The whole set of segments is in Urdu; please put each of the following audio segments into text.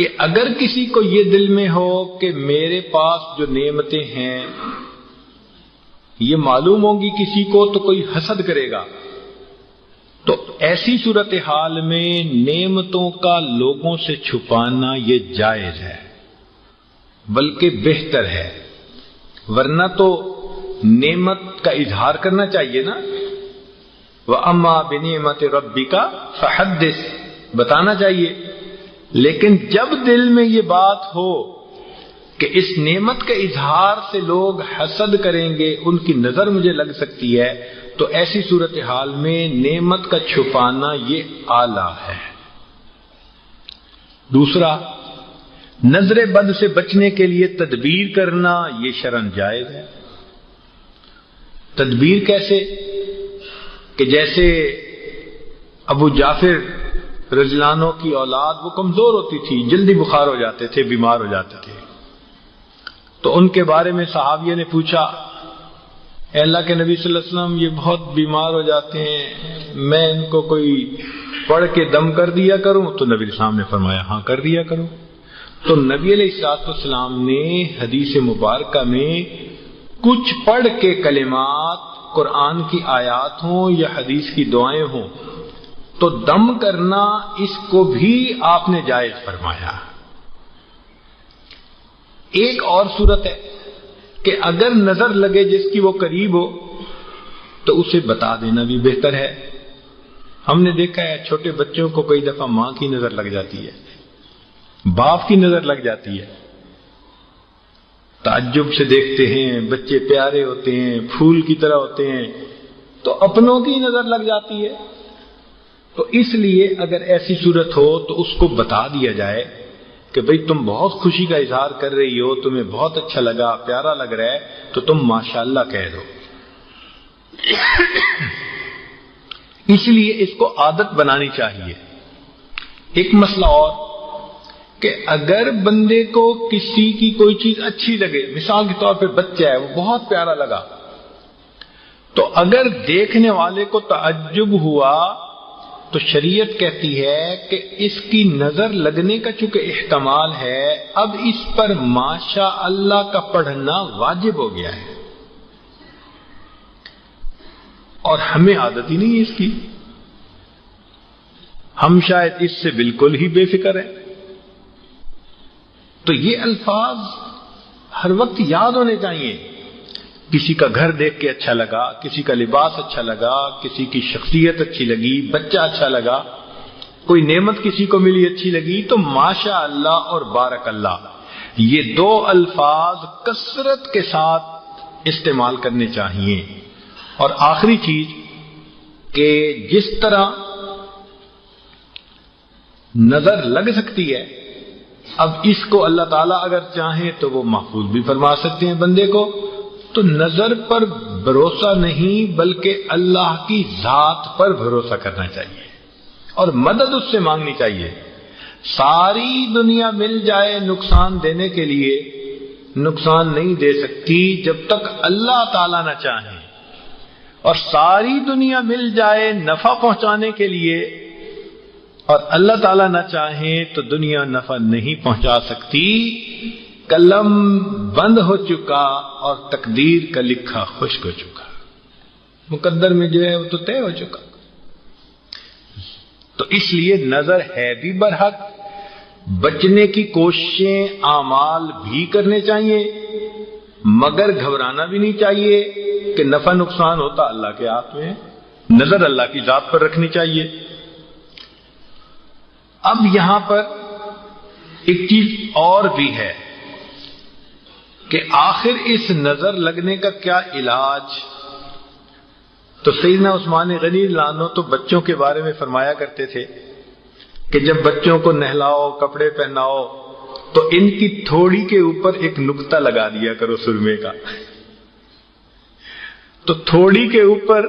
کہ اگر کسی کو یہ دل میں ہو کہ میرے پاس جو نعمتیں ہیں یہ معلوم ہوگی کسی کو تو کوئی حسد کرے گا، تو ایسی صورتحال میں نعمتوں کا لوگوں سے چھپانا یہ جائز ہے، بلکہ بہتر ہے، ورنہ تو نعمت کا اظہار کرنا چاہیے نا، وَأَمَّا بِنِعْمَةِ رَبِّكَ فَحَدِّثْ، بتانا چاہیے۔ لیکن جب دل میں یہ بات ہو کہ اس نعمت کے اظہار سے لوگ حسد کریں گے، ان کی نظر مجھے لگ سکتی ہے، تو ایسی صورتحال میں نعمت کا چھپانا یہ اعلیٰ ہے۔ دوسرا، نظر بد سے بچنے کے لیے تدبیر کرنا یہ شرعاً جائز ہے۔ تدبیر کیسے؟ کہ جیسے ابو جعفر رضی اللہ عنہ کی اولاد وہ کمزور ہوتی تھی، جلدی بخار ہو جاتے تھے، بیمار ہو جاتے تھے، تو ان کے بارے میں صحابیہ نے پوچھا، اے اللہ کے نبی صلی اللہ علیہ وسلم یہ بہت بیمار ہو جاتے ہیں، میں ان کو کوئی پڑھ کے دم کر دیا کروں؟ تو نبی علیہ السلام نے فرمایا ہاں کر دیا کرو۔ تو نبی علیہ السلام نے حدیث مبارکہ میں کچھ پڑھ کے کلمات، قرآن کی آیات ہوں یا حدیث کی دعائیں ہوں، تو دم کرنا اس کو بھی آپ نے جائز فرمایا۔ ایک اور صورت ہے کہ اگر نظر لگے جس کی وہ قریب ہو تو اسے بتا دینا بھی بہتر ہے۔ ہم نے دیکھا ہے چھوٹے بچوں کو کئی دفعہ ماں کی نظر لگ جاتی ہے، باپ کی نظر لگ جاتی ہے، تعجب سے دیکھتے ہیں، بچے پیارے ہوتے ہیں، پھول کی طرح ہوتے ہیں، تو اپنوں کی نظر لگ جاتی ہے۔ تو اس لیے اگر ایسی صورت ہو تو اس کو بتا دیا جائے کہ بھئی تم بہت خوشی کا اظہار کر رہی ہو، تمہیں بہت اچھا لگا، پیارا لگ رہا ہے، تو تم ماشاءاللہ کہہ دو۔ اس لیے اس کو عادت بنانی چاہیے۔ ایک مسئلہ اور کہ اگر بندے کو کسی کی کوئی چیز اچھی لگے، مثال کے طور پہ بچہ ہے وہ بہت پیارا لگا، تو اگر دیکھنے والے کو تعجب ہوا تو شریعت کہتی ہے کہ اس کی نظر لگنے کا چونکہ احتمال ہے، اب اس پر ماشاء اللہ کا پڑھنا واجب ہو گیا ہے، اور ہمیں عادت ہی نہیں ہے اس کی، ہم شاید اس سے بالکل ہی بے فکر ہیں۔ تو یہ الفاظ ہر وقت یاد ہونے چاہیے۔ کسی کا گھر دیکھ کے اچھا لگا، کسی کا لباس اچھا لگا، کسی کی شخصیت اچھی لگی، بچہ اچھا لگا، کوئی نعمت کسی کو ملی اچھی لگی، تو ماشاء اللہ اور بارک اللہ، یہ دو الفاظ کثرت کے ساتھ استعمال کرنے چاہیے۔ اور آخری چیز کہ جس طرح نظر لگ سکتی ہے، اب اس کو اللہ تعالیٰ اگر چاہیں تو وہ محفوظ بھی فرما سکتے ہیں بندے کو، تو نظر پر بھروسہ نہیں بلکہ اللہ کی ذات پر بھروسہ کرنا چاہیے اور مدد اس سے مانگنی چاہیے۔ ساری دنیا مل جائے نقصان دینے کے لیے، نقصان نہیں دے سکتی جب تک اللہ تعالیٰ نہ چاہے، اور ساری دنیا مل جائے نفع پہنچانے کے لیے اور اللہ تعالیٰ نہ چاہے تو دنیا نفع نہیں پہنچا سکتی۔ قلم بند ہو چکا اور تقدیر کا لکھا خشک ہو چکا، مقدر میں جو ہے وہ تو طے ہو چکا۔ تو اس لیے نظر ہے بھی برحق، بچنے کی کوششیں اعمال بھی کرنے چاہیے، مگر گھبرانا بھی نہیں چاہیے کہ نفع نقصان ہوتا اللہ کے ہاتھ میں، نظر اللہ کی ذات پر رکھنی چاہیے۔ اب یہاں پر ایک چیز اور بھی ہے کہ آخر اس نظر لگنے کا کیا علاج؟ تو سیدنا عثمان غنی رضی اللہ عنہ تو بچوں کے بارے میں فرمایا کرتے تھے کہ جب بچوں کو نہلاؤ، کپڑے پہناؤ، تو ان کی تھوڑی کے اوپر ایک نقطہ لگا دیا کرو سرمے کا۔ تو تھوڑی کے اوپر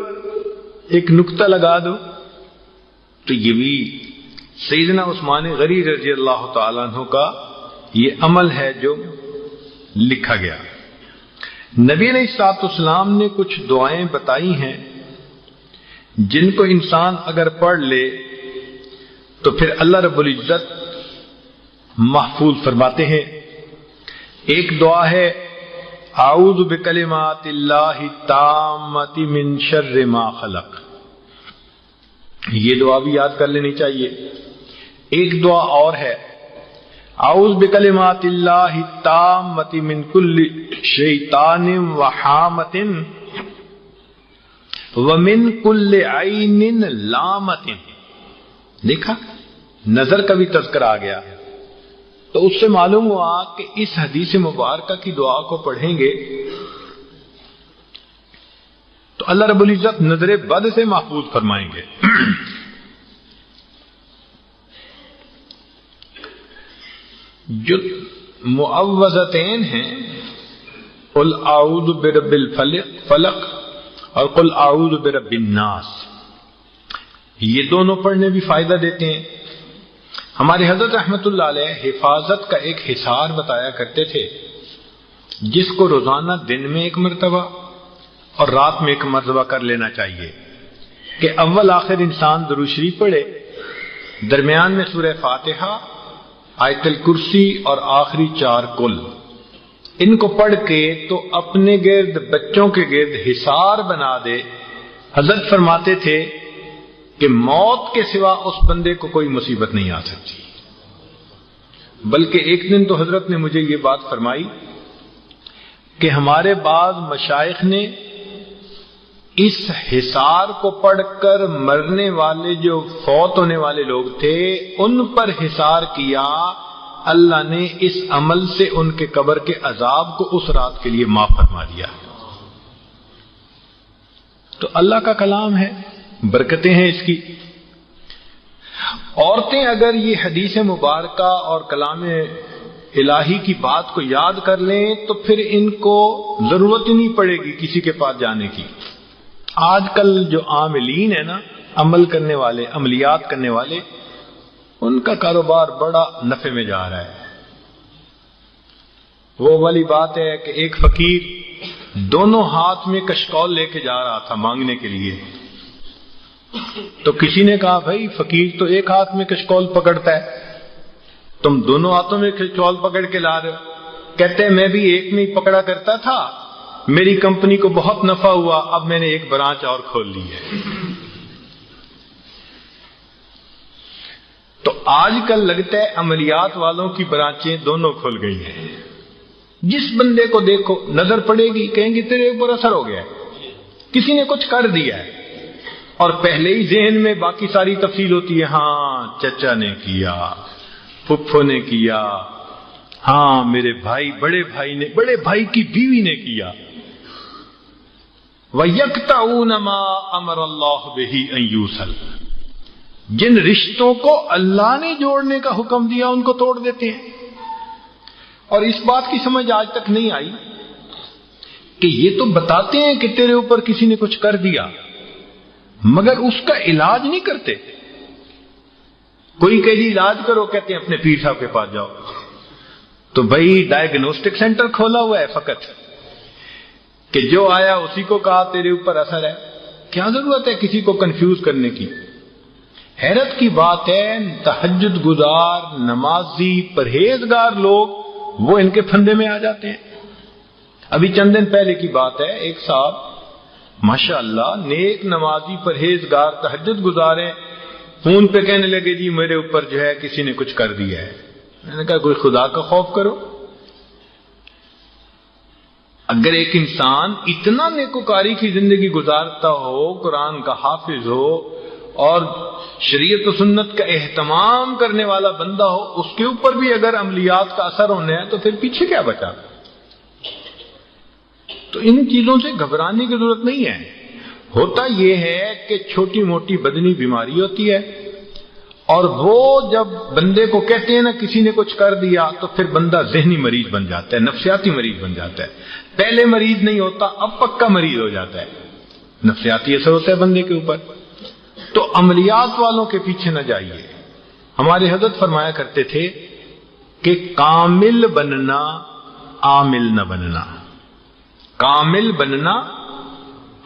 ایک نقطہ لگا دو، تو یہ بھی سیدنا عثمان غنی رضی اللہ تعالیٰ عنہ کا یہ عمل ہے جو لکھا گیا۔ نبی علیہ الصلوۃ والسلام نے کچھ دعائیں بتائی ہیں جن کو انسان اگر پڑھ لے تو پھر اللہ رب العزت محفوظ فرماتے ہیں. ایک دعا ہے اعوذ بکلمات اللہ التامۃ من شر ما خلق، یہ دعا بھی یاد کر لینی چاہیے. ایک دعا اور ہے اعوذ بکلمات اللہ التامۃ من کل شیطان وحامۃ ومن کل عین لامۃ. دیکھا، نظر کا بھی تذکرہ آ گیا. تو اس سے معلوم ہوا کہ اس حدیث مبارکہ کی دعا کو پڑھیں گے تو اللہ رب العزت نظر بد سے محفوظ فرمائیں گے. جو معوذتین ہیں قل اعوذ برب الفلق اور قل اعوذ برب الناس، یہ دونوں پڑھنے بھی فائدہ دیتے ہیں. ہمارے حضرت رحمت اللہ علیہ حفاظت کا ایک حصار بتایا کرتے تھے جس کو روزانہ دن میں ایک مرتبہ اور رات میں ایک مرتبہ کر لینا چاہیے کہ اول آخر انسان درود شریف پڑھے، درمیان میں سورہ فاتحہ، آیت الکرسی اور آخری 4 کل، ان کو پڑھ کے تو اپنے گرد بچوں کے گرد حصار بنا دے. حضرت فرماتے تھے کہ موت کے سوا اس بندے کو کوئی مصیبت نہیں آ سکتی. بلکہ ایک دن تو حضرت نے مجھے یہ بات فرمائی کہ ہمارے بعض مشائخ نے اس حصار کو پڑھ کر مرنے والے جو فوت ہونے والے لوگ تھے ان پر حصار کیا، اللہ نے اس عمل سے ان کے قبر کے عذاب کو اس رات کے لیے معاف فرما دیا. تو اللہ کا کلام ہے، برکتیں ہیں اس کی. عورتیں اگر یہ حدیث مبارکہ اور کلام الہی کی بات کو یاد کر لیں تو پھر ان کو ضرورت ہی نہیں پڑے گی کسی کے پاس جانے کی. آج کل جو عاملین ہیں نا، عمل کرنے والے، عملیات کرنے والے، ان کا کاروبار بڑا نفع میں جا رہا ہے. وہ والی بات ہے کہ ایک فقیر دونوں ہاتھ میں کشکول لے کے جا رہا تھا مانگنے کے لیے. تو کسی نے کہا بھائی فقیر تو ایک ہاتھ میں کشکول پکڑتا ہے، تم دونوں ہاتھوں میں کشکول پکڑ کے لا رہے ہو. کہتے ہیں میں بھی ایک میں ہی پکڑا کرتا تھا، میری کمپنی کو بہت نفع ہوا، اب میں نے ایک برانچ اور کھول لی ہے. تو آج کل لگتا ہے عملیات والوں کی برانچیں دونوں کھل گئی ہیں. جس بندے کو دیکھو نظر پڑے گی کہیں گے تیرے اوپر اثر ہو گیا ہے، کسی نے کچھ کر دیا ہے، اور پہلے ہی ذہن میں باقی ساری تفصیل ہوتی ہے. ہاں چچا نے کیا، پھپھو نے کیا، ہاں میرے بھائی، بڑے بھائی نے، بڑے بھائی کی بیوی نے کیا. وَيَقْطَعُونَ مَا أَمَرَ اللَّهُ بِهِ أَن يُوصَلَ، جن رشتوں کو اللہ نے جوڑنے کا حکم دیا ان کو توڑ دیتے ہیں. اور اس بات کی سمجھ آج تک نہیں آئی کہ یہ تو بتاتے ہیں کہ تیرے اوپر کسی نے کچھ کر دیا، مگر اس کا علاج نہیں کرتے. کوئی کہ جی علاج کرو، کہتے ہیں اپنے پیر صاحب کے پاس جاؤ. تو بھائی ڈائگنوسٹک سینٹر کھولا ہوا ہے فقط کہ جو آیا اسی کو کہا تیرے اوپر اثر ہے. کیا ضرورت ہے کسی کو کنفیوز کرنے کی؟ حیرت کی بات ہے تہجد گزار، نمازی، پرہیزگار لوگ وہ ان کے پھندے میں آ جاتے ہیں. ابھی چند دن پہلے کی بات ہے، ایک صاحب ماشاءاللہ نیک نمازی، پرہیزگار، تہجد گزار ہیں، فون پہ کہنے لگے جی میرے اوپر جو ہے کسی نے کچھ کر دیا ہے. میں نے کہا کوئی خدا کا خوف کرو. اگر ایک انسان اتنا نیکوکاری کی زندگی گزارتا ہو، قرآن کا حافظ ہو اور شریعت و سنت کا اہتمام کرنے والا بندہ ہو، اس کے اوپر بھی اگر عملیات کا اثر ہونے ہے تو پھر پیچھے کیا بچا؟ تو ان چیزوں سے گھبرانے کی ضرورت نہیں ہے. ہوتا یہ ہے کہ چھوٹی موٹی بدنی بیماری ہوتی ہے، اور وہ جب بندے کو کہتے ہیں نا کسی نے کچھ کر دیا تو پھر بندہ ذہنی مریض بن جاتا ہے، نفسیاتی مریض بن جاتا ہے. پہلے مریض نہیں ہوتا، اب پکا مریض ہو جاتا ہے، نفسیاتی اثر ہوتا ہے بندے کے اوپر. تو عملیات والوں کے پیچھے نہ جائیے. ہمارے حضرت فرمایا کرتے تھے کہ کامل بننا، عامل نہ بننا. کامل بننا،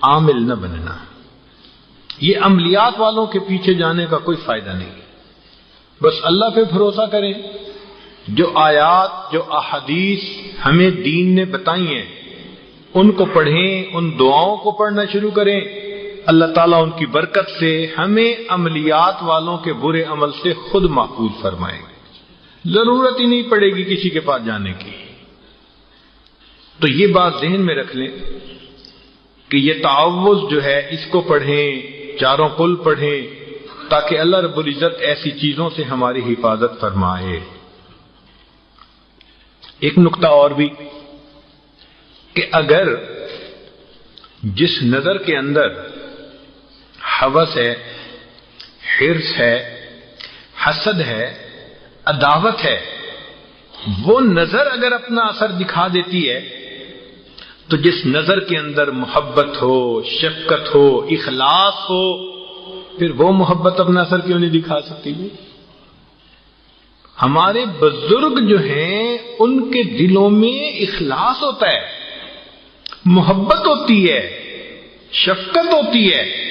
عامل نہ بننا. یہ عملیات والوں کے پیچھے جانے کا کوئی فائدہ نہیں. بس اللہ پہ بھروسہ کریں، جو آیات جو احادیث ہمیں دین نے بتائی ہیں ان کو پڑھیں، ان دعاؤں کو پڑھنا شروع کریں، اللہ تعالیٰ ان کی برکت سے ہمیں عملیات والوں کے برے عمل سے خود محفوظ فرمائیں گے، ضرورت ہی نہیں پڑے گی کسی کے پاس جانے کی۔ تو یہ بات ذہن میں رکھ لیں کہ یہ تعوذ جو ہے اس کو پڑھیں، چاروں کل پڑھیں، تاکہ اللہ رب العزت ایسی چیزوں سے ہماری حفاظت فرمائے۔ ایک نقطہ اور بھی کہ اگر جس نظر کے اندر ہوس ہے، حرص ہے، حسد ہے، عداوت ہے، وہ نظر اگر اپنا اثر دکھا دیتی ہے تو جس نظر کے اندر محبت ہو، شفقت ہو، اخلاص ہو، پھر وہ محبت اپنا اثر کیوں نہیں دکھا سکتی؟ ہمارے بزرگ جو ہیں ان کے دلوں میں اخلاص ہوتا ہے، محبت ہوتی ہے، شفقت ہوتی ہے،